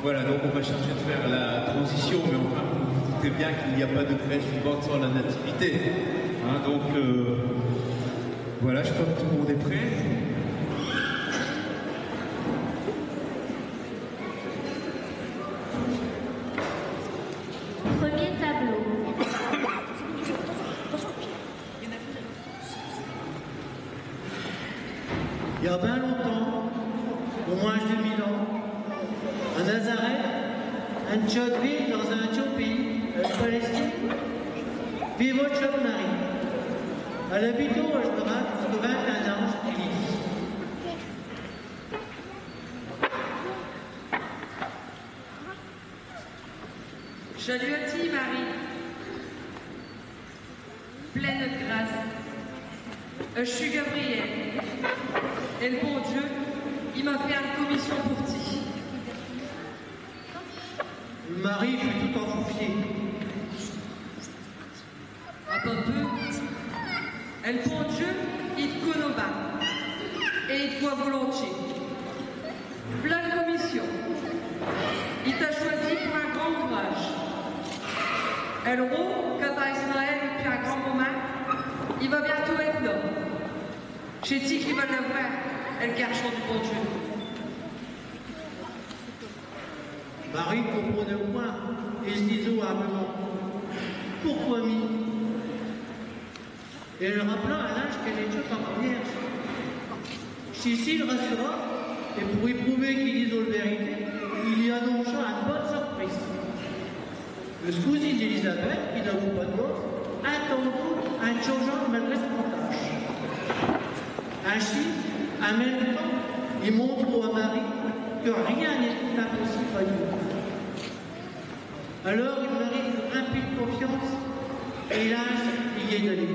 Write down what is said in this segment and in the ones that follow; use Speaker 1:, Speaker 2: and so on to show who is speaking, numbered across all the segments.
Speaker 1: Voilà, donc on va chercher de faire la transition, mais enfin, vous vous doutez bien qu'il n'y a pas de crèche vivante sans la nativité. Hein, donc, voilà, je crois que tout le monde est prêt.
Speaker 2: Premier tableau.
Speaker 3: Il y a bien longtemps, au moins 2000 ans, à Nazareth, un tchad vit dans un autre pays, la Palestine, vit votre chum Marie. À l'habitant, je me rappelle un ange qui lui dit
Speaker 4: Saluati Marie, pleine de grâce. Je suis Gabriel. Et le bon Dieu, il m'a fait une commission pour ti.
Speaker 3: Marie fut tout enfoufiée.
Speaker 4: À pas peu. Et le bon Dieu, il te connaît bas. Et il te voit volontiers. Plein de commission. Il t'a choisi pour un grand ouvrage. Et le roi, quand à Israël, puis un grand moment, il va bientôt être là. J'ai dit qu'il va le voir, et le garçon du bon Dieu.
Speaker 3: Marie comprenait au point et se disait humblement pourquoi mi? Et elle rappela à l'âge qu'elle était encore vierge. Cécile rassura, et pour y prouver qu'il disait la vérité, il y annonça une bonne surprise. Le scusi d'Elisabeth, qui n'avoue pas de gosse, attendit un changeant malgré son tâche. Ainsi, en même temps, il montre à Marie que rien n'est impossible à Dieu. Alors il Marie remplit de confiance et l'âge y est donné.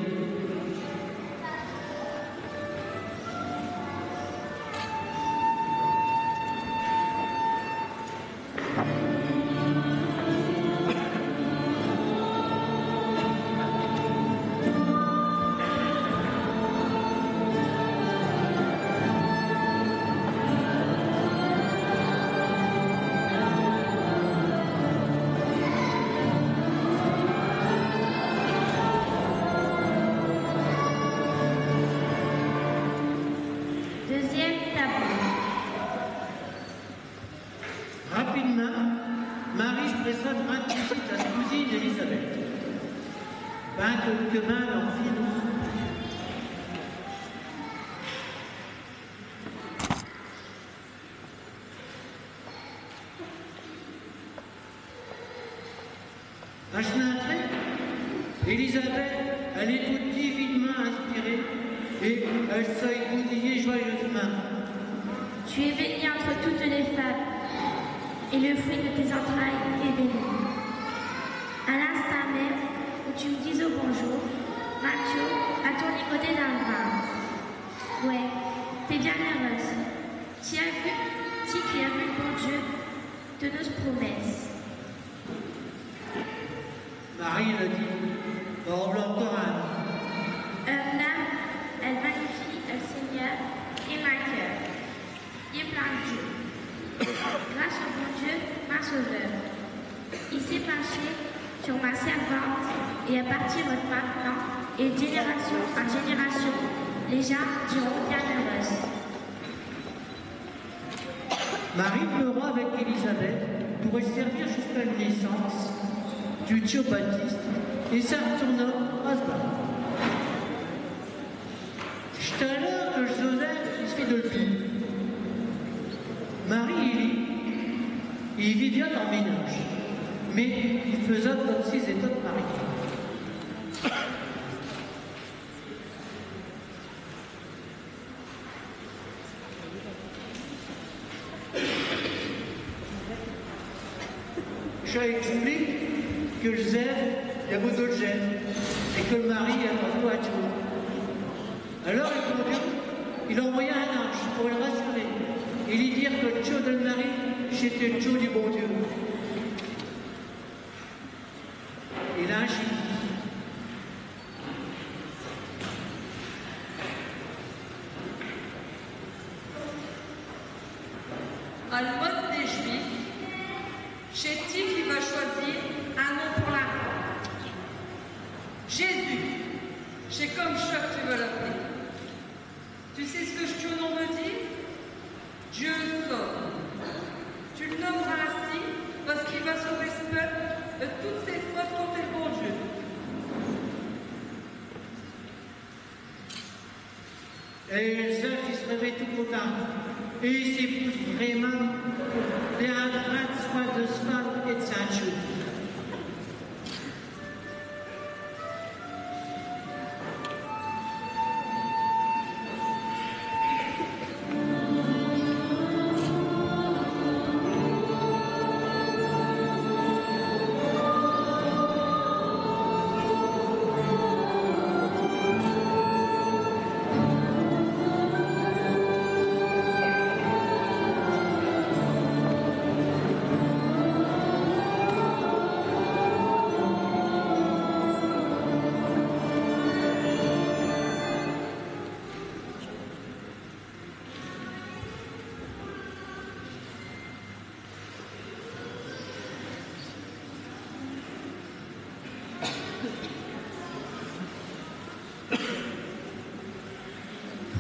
Speaker 2: Deuxième tableau.
Speaker 3: Rapidement, Marie se pressa de rendre visite à sa cousine Elisabeth. Que main leur fit un chemin entré, Elisabeth, elle est toute divinement inspirée et elle s'égoutillait joyeusement.
Speaker 2: Tu es bénie entre toutes les femmes, et le fruit de tes entrailles est béni. À l'instant même où tu me dis au bonjour, Mathieu, à ton côté dans le ventre. Ouais, t'es bien heureuse. Tu as vu, tu qui as vu le bon Dieu de nos promesses.
Speaker 3: Marie le dit, en encore un.
Speaker 2: Là, elle magnifie le Seigneur et ma cœur. Il est plein de Dieu. Grâce au bon Dieu, ma sauveur. Il s'est penché sur ma servante et à partir de maintenant et de génération en génération, les gens diront bien heureuse.
Speaker 3: Marie pleura avec Élisabeth pour y servir jusqu'à la naissance du Dieu Baptiste et ça retourna à se battre. C'est alors que Joseph se fit de le vivre. Marie, il vivait dans le ménage, mais il faisait comme s'ils étaient mariés. Je explique que Joseph est votre gêne et que le mari a rendu à Dieu. Alors il envoya un ange pour le rassurer et lui dire que le Dieu de le mari, c'était le Dieu du bon Dieu. Et l'ange dit
Speaker 4: À le mode des Juifs, Tu sais ce que Chionon veut dire? Dieu sauve. Tu le nommeras ainsi parce qu'il va sauver ce peuple de toutes ses fautes contre le bon Dieu.
Speaker 3: Et Joseph, il se réveille tout content. Et il s'épouse vraiment Beatrice de Sval et de Sancho.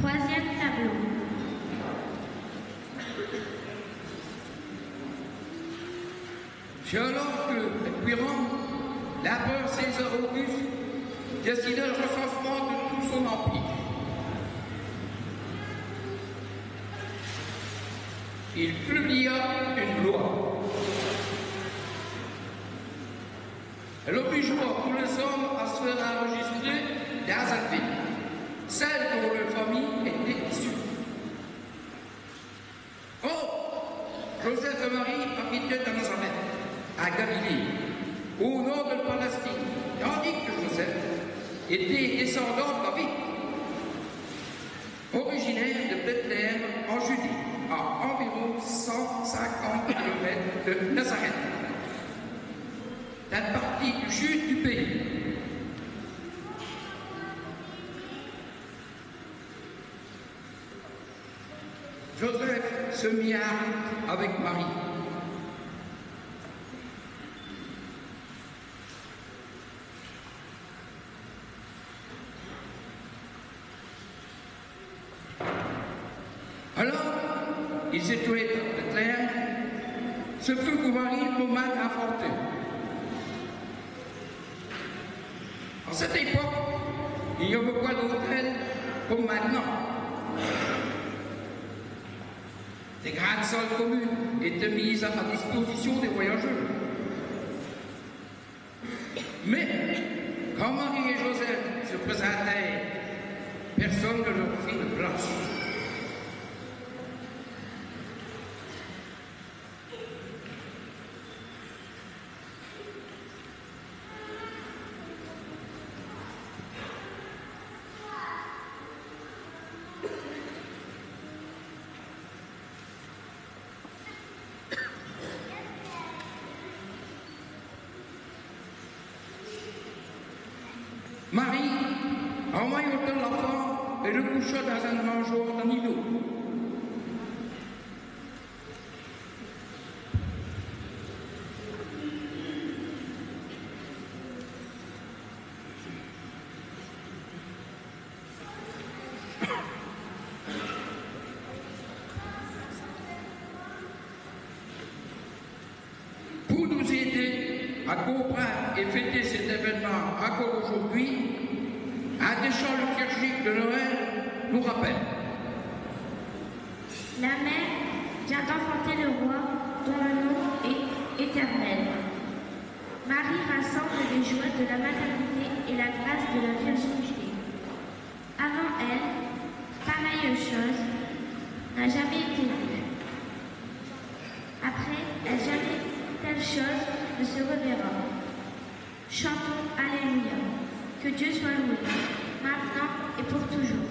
Speaker 2: Troisième tableau.
Speaker 5: Alors que, depuis Rome, l'empereur César Auguste décida le recensement de tout son empire. Il publia une loi. Elle obligera tous les hommes à se faire enregistrer dans un pays, celle dont leur famille était issue. Oh, Joseph et Marie habitaient à Nazareth, à Galilée, au nord de la Palestine, tandis que Joseph était descendant de David, originaire de Bethléem en Judée, à environ 150 km de Nazareth, la partie du sud du pays. Joseph se mit avec Marie. Alors, il s'est trouvé à Bethléem, ce fut pour Marie le moment d'enfanter. En cette époque, il n'y avait pas d'hôtel comme maintenant. Des grandes salles communes étaient mises à disposition des voyageurs. Mais, quand Marie et Joseph se présentèrent, personne ne leur fit de place. Marie emmaillota l'enfant et le coucha dans un mangeoire d'un îlot. Pour nous aider à comprendre et fêter cet événement encore aujourd'hui, un des chants liturgiques de Noël nous rappelle.
Speaker 2: La mère vient d'enfanter le roi dont le nom est éternel. Marie rassemble les joies de la maternité et la grâce de la virginité. Avant elle, pareille chose n'a jamais été vue. Après, jamais telle chose ne se reverra. Chantons Alléluia. Que Dieu soit loué, maintenant et pour toujours.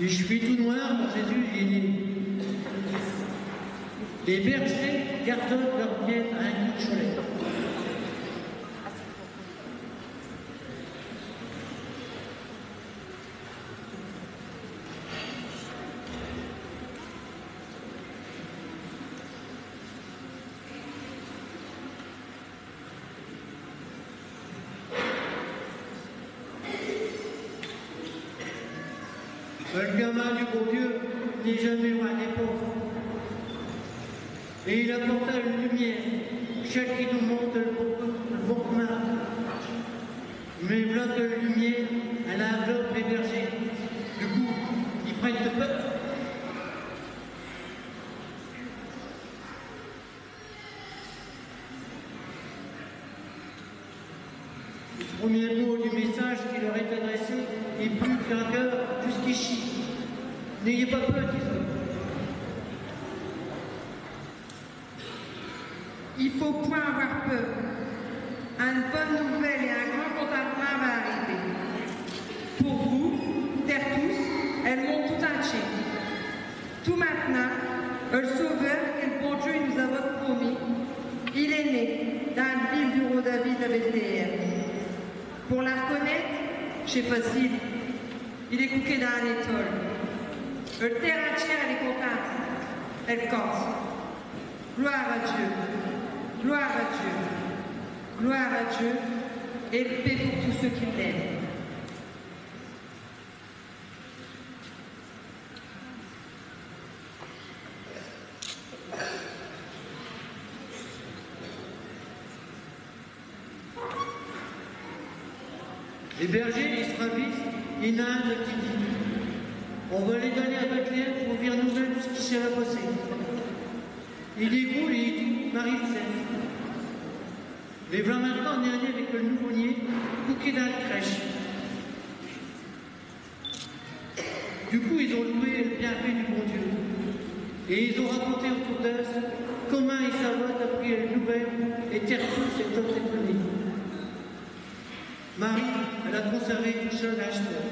Speaker 3: Et je suis tout noir quand Jésus est né. Les bergers gardent leur miel à un coup de cholet. Le gamin du bon Dieu n'est jamais loin des pauvres. Et il apporta une lumière, celle qui nous montre le bon chemin. Mais voilà que la lumière, elle enveloppe les bergers. Du coup, ils prennent de peur. Le premier mot du message qui leur est adressé est plus qu'un cœur jusqu'ici. N'ayez pas peur, disons.
Speaker 4: Il faut point avoir peur. Une bonne nouvelle et un grand contentement va arriver. Pour vous, terre tous, elle monte tout entier. Tout maintenant, le Sauveur que le bon Dieu nous a promis, il est né dans la ville du roi David à Bethléem. Pour la reconnaître, c'est facile. Il est couché dans un étole. Le terre entière, elle est contente. Elle cante. Gloire à Dieu. Gloire à Dieu. Gloire à Dieu. Et paix pour tous ceux qui l'aiment.
Speaker 3: Les bergers, ils se ravissent, il y en a un qui dit on va les donner à Bethléem pour dire nouvelle de ce qui s'est passé. Il déboule et il dit Marie le sait. Mais voilà maintenant, on est allé avec le nouveau-né, couché dans la crèche. Du coup, ils ont loué le bienfait du bon Dieu. Et ils ont raconté autour d'eux comment Elisabeth a pris la nouvelle et Tertus est autre étonné. Marie, elle a conservé une seule acheteur.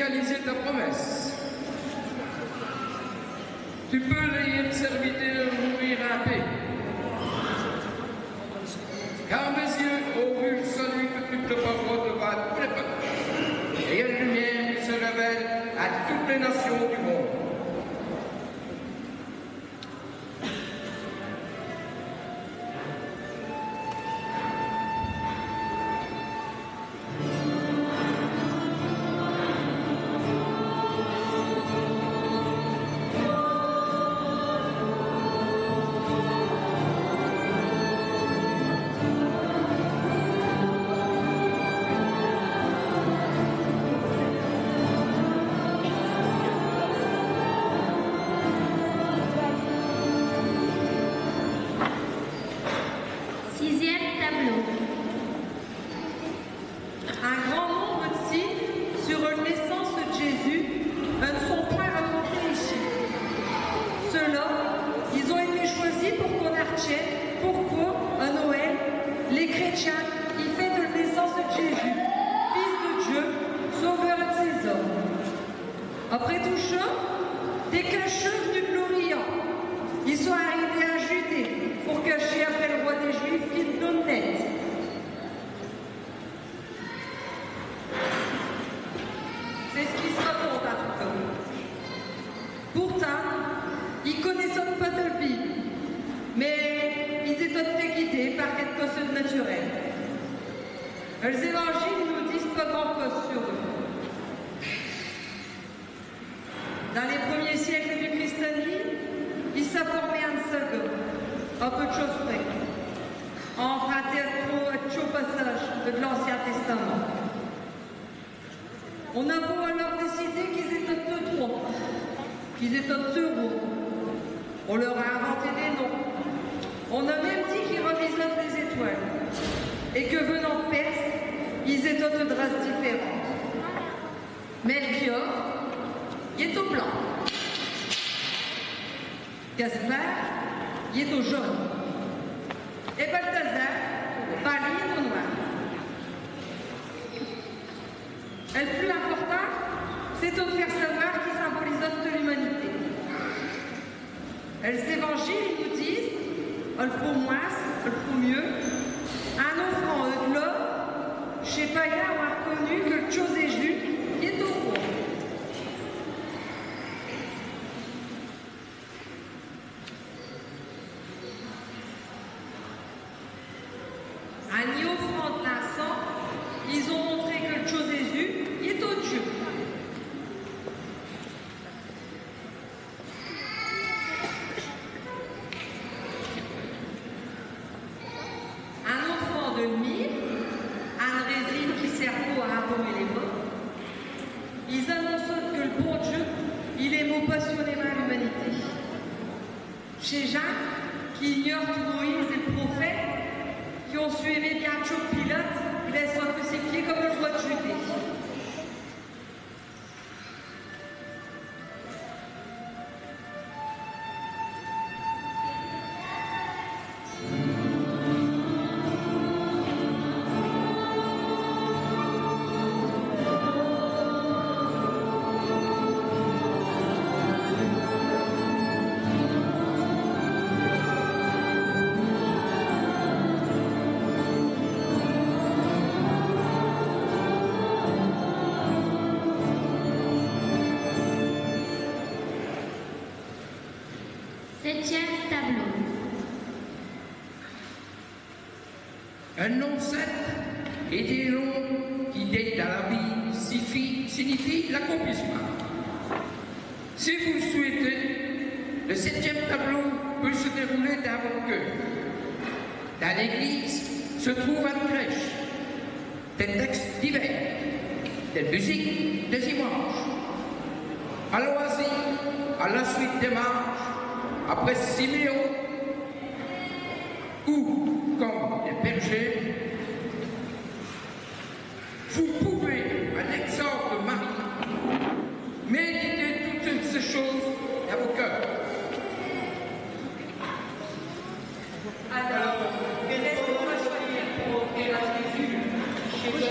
Speaker 5: réaliser ta promesse. Tu peux laisser serviteur mourir en paix. Car mes yeux ont vu celui que tu te parles devant tous les peuples. Et une lumière qui se révèle à toutes les nations du monde.
Speaker 4: Les évangiles nous disent pas grand-chose sur eux. Dans les premiers siècles du christianisme, ils s'informaient un seul un peu de choses près. En trop passage de l'Ancien Testament. On a beau alors décider qu'ils étaient deux trois, qu'ils étaient euros. On leur a inventé des noms. On a même dit qu'ils revisaient les étoiles. Et que venant de Perse, ils étaient de races différentes. Melchior, il est au blanc. Gaspard, il est au jaune. Et Balthazar, Paris est au noir. Et le plus important, c'est de faire savoir qui symbolise de l'humanité. Et les évangiles nous disent, il faut moins, il faut mieux. Un offrant de l'homme, chez Païen, on a reconnu que le chose est juste, il est au courant. En y offrant de l'encens, ils ont montré que le chose est juste, il est au Dieu. Ils annoncent que le bon Dieu, il aime passionnément l'humanité. Chez Jacques, qui ignore Moïse et le prophète, qui ont su aimer bien Pilate, il laisse crucifié comme le roi de Judée.
Speaker 2: Septième tableau.
Speaker 5: Un nom 7 est des noms qui, dès dans la vie, signifie l'accomplissement. Si vous le souhaitez, le 7e tableau peut se dérouler dans votre cœur. Dans l'église se trouve une crèche, des textes divers, des musiques, des images. À loisir, à la suite des marches, après Siméon, ou comme les bergers, vous pouvez, à l'exemple de Marie, méditer toutes ces choses dans vos cœurs.
Speaker 4: Alors, laissez-moi choisir pour offrir à Jésus, chez vous,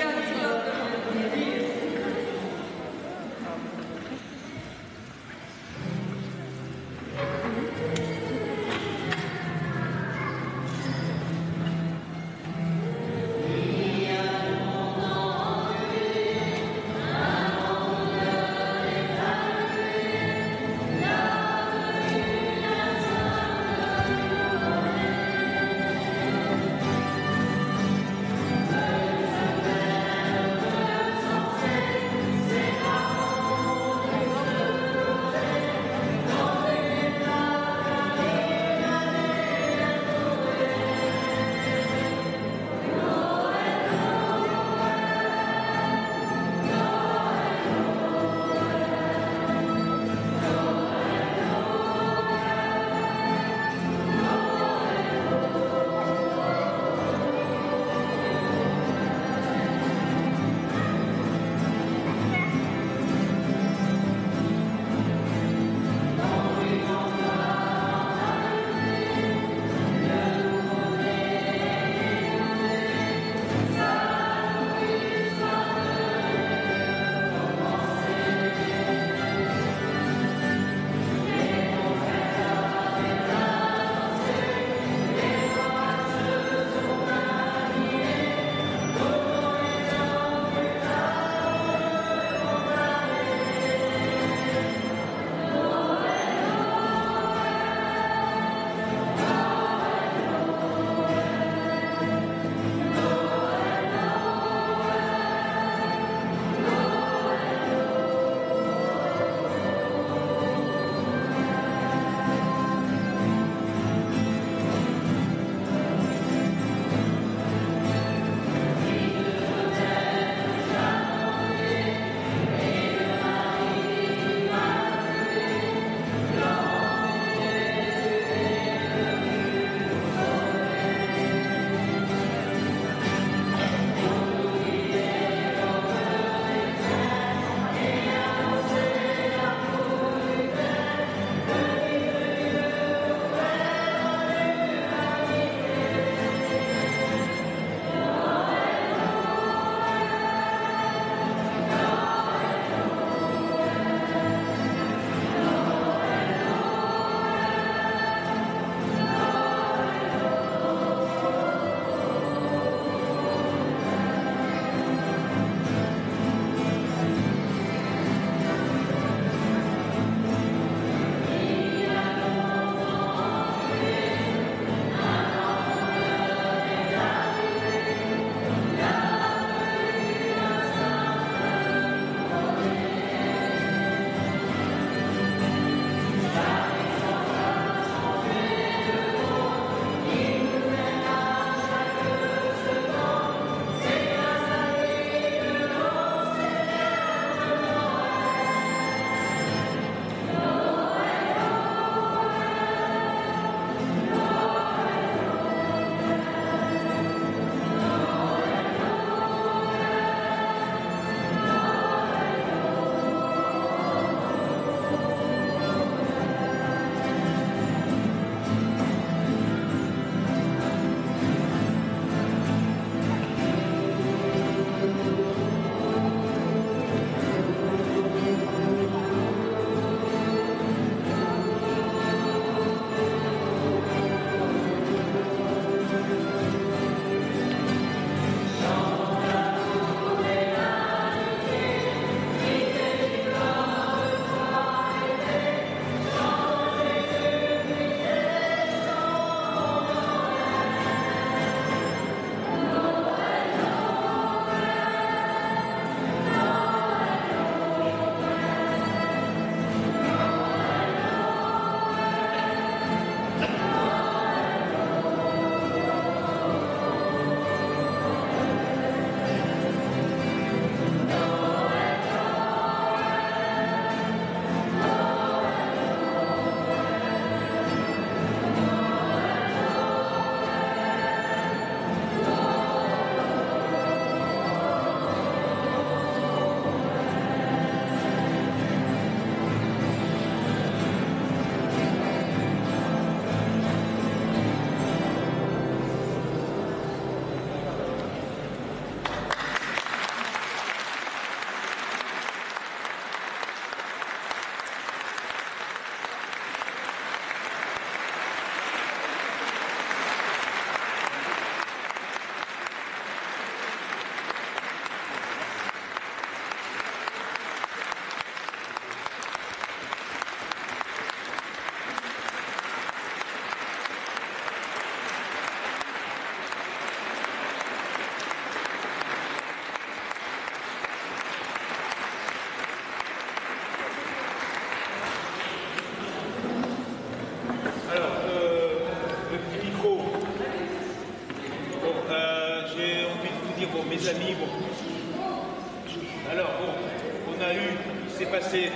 Speaker 1: s'est passé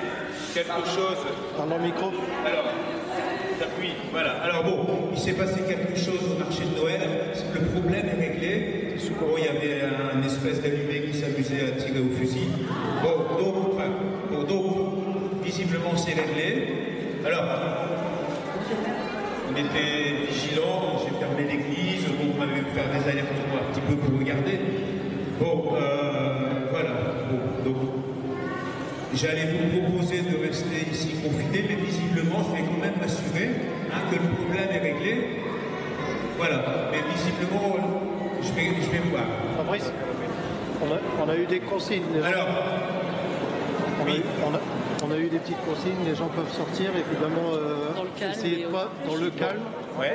Speaker 1: quelque chose.
Speaker 6: Dans le micro.
Speaker 1: Alors, oui, voilà. Alors bon, il s'est passé quelque chose au marché de Noël. Le problème est réglé. Bon, il y avait un espèce d'allumé qui s'amusait à tirer au fusil. Donc, visiblement, c'est réglé. Alors, on était vigilants, j'ai fermé l'église, bon, on m'avait fait des allers-retours un petit peu pour regarder. Bon, voilà. Bon, donc, j'allais vous proposer de rester ici confiné, mais visiblement, je vais quand même m'assurer que le problème est réglé. Voilà, mais visiblement, je vais voir.
Speaker 6: Fabrice, on a eu des consignes.
Speaker 1: Alors, oui.
Speaker 6: On a eu des petites consignes, les gens peuvent sortir, évidemment,
Speaker 7: dans le calme,
Speaker 6: essayer de pas, dans le calme.
Speaker 1: Ouais.